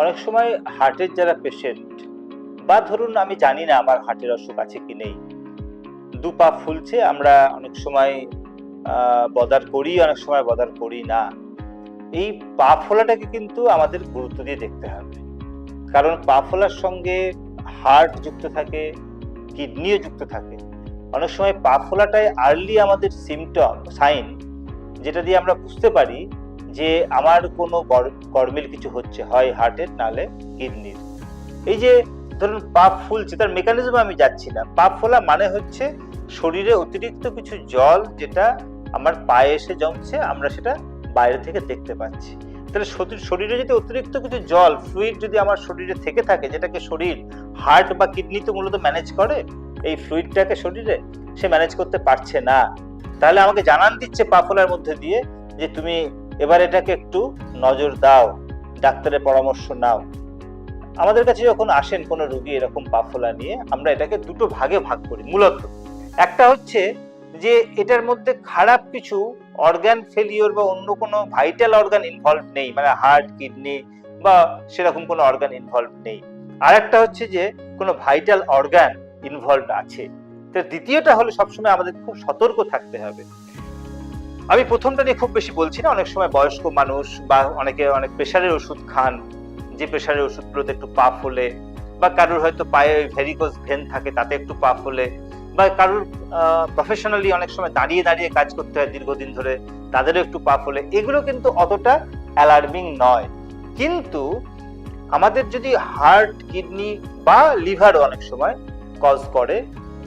অনেক সময় হার্টের যারা পেশেন্ট, বা ধরুন আমি জানি না আমার হার্টের অসুখ আছে কি নেই, দু পা ফুলছে, আমরা অনেক সময় বদার করি, অনেক সময় বদার করি না। এই পা ফোলাটাকে কিন্তু আমাদের গুরুত্ব দিয়ে দেখতে হবে, কারণ পা ফোলার সঙ্গে হার্ট যুক্ত থাকে, কিডনিও যুক্ত থাকে। অনেক সময় পা ফোলাটাই আর্লি আমাদের সিমটম, সাইন, যেটা দিয়ে আমরা বুঝতে পারি যে আমার কোনো গরমিল কিছু হচ্ছে, হয় হার্টের নালে কিডনির। এই যে ধরুন পা ফুলছে, তার মেকানিজম আমি যাচ্ছি না। পা ফোলা মানে হচ্ছে শরীরে অতিরিক্ত কিছু জল যেটা আমার পায়ে এসে জমছে, আমরা সেটা বাইরে থেকে দেখতে পাচ্ছি। তাহলে শরীরে যদি অতিরিক্ত কিছু জল, ফ্লুইড যদি আমার শরীরে থেকে থাকে, যেটাকে শরীর, হার্ট বা কিডনি তো মূলত ম্যানেজ করে, এই ফ্লুইডটাকে শরীরে সে ম্যানেজ করতে পারছে না, তাহলে আমাকে জানান দিচ্ছে পা ফোলার মধ্যে দিয়ে যে তুমি এবার এটাকে একটু নজর দাও, ডাক্তারের পরামর্শ নাও। আমাদের কাছে যখন আসেন কোনো রোগী এরকম পা ফোলা নিয়ে, আমরা এটাকে দুটো ভাগে ভাগ করি মূলত। একটা হচ্ছে যে এটার মধ্যে খারাপ কিছু অর্গান ফেলিওর বা অন্য কোনো ভাইটাল অর্গান ইনভলভ নেই, মানে হার্ট, কিডনি বা সেরকম কোনো অর্গান ইনভলভ নেই। আর একটা হচ্ছে যে কোনো ভাইটাল অর্গান ইনভলভ আছে। তো দ্বিতীয়টা হলো সবসময় আমাদের খুব সতর্ক থাকতে হবে। আমি প্রথমটা নিয়ে খুব বেশি বলছি না। অনেক সময় বয়স্ক মানুষ বা অনেকে অনেক প্রেশারের ওষুধ খান, যে প্রেশারের ওষুধগুলোতে একটু পা ফোলে, বা কারোর হয়তো পায়ে ভেরিকোজ ভেন থাকে, তাতে একটু পা ফোলে, বা কারোর প্রফেশনালি অনেক সময় দাঁড়িয়ে দাঁড়িয়ে কাজ করতে হয় দীর্ঘদিন ধরে, তাদেরও একটু পা ফোলে। এগুলো কিন্তু অতটা অ্যালার্মিং নয়। কিন্তু আমাদের যদি হার্ট, কিডনি বা লিভারও অনেক সময় কজ করে,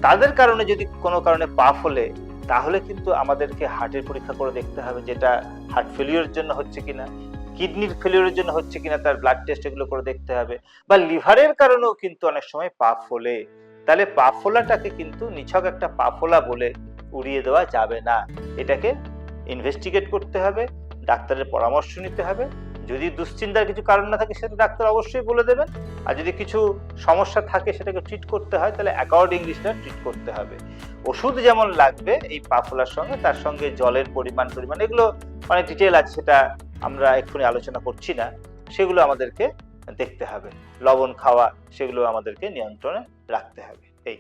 তাদের কারণে যদি কোনো কারণে পা ফোলে, তাহলে কিন্তু আমাদেরকে হার্টের পরীক্ষা করে দেখতে হবে, যেটা হার্ট ফেলিওরের জন্য হচ্ছে কিনা, কিডনির ফেলিওরের জন্য হচ্ছে কিনা, তার ব্লাড টেস্ট এগুলো করে দেখতে হবে। বা লিভারের কারণেও কিন্তু অনেক সময় পা ফোলে। তাহলে পা ফোলাটাকে কিন্তু নিছক একটা পা ফোলা বলে উড়িয়ে দেওয়া যাবে না। এটাকে ইনভেস্টিগেট করতে হবে, ডাক্তারের পরামর্শ নিতে হবে। যদি দুশ্চিন্তার কিছু কারণ না থাকে সেটা ডাক্তার অবশ্যই বলে দেবেন। আর যদি কিছু সমস্যা থাকে সেটাকে ট্রিট করতে হয়, তাহলে অ্যাকর্ডিংলি সেটা ট্রিট করতে হবে। ওষুধ যেমন লাগবে এই পা ফোলার সঙ্গে, তার সঙ্গে জলের পরিমাণ এগুলো অনেক ডিটেল আছে, সেটা আমরা এক্ষুনি আলোচনা করছি না। সেগুলো আমাদেরকে দেখতে হবে। লবণ খাওয়া, সেগুলো আমাদেরকে নিয়ন্ত্রণে রাখতে হবে। এই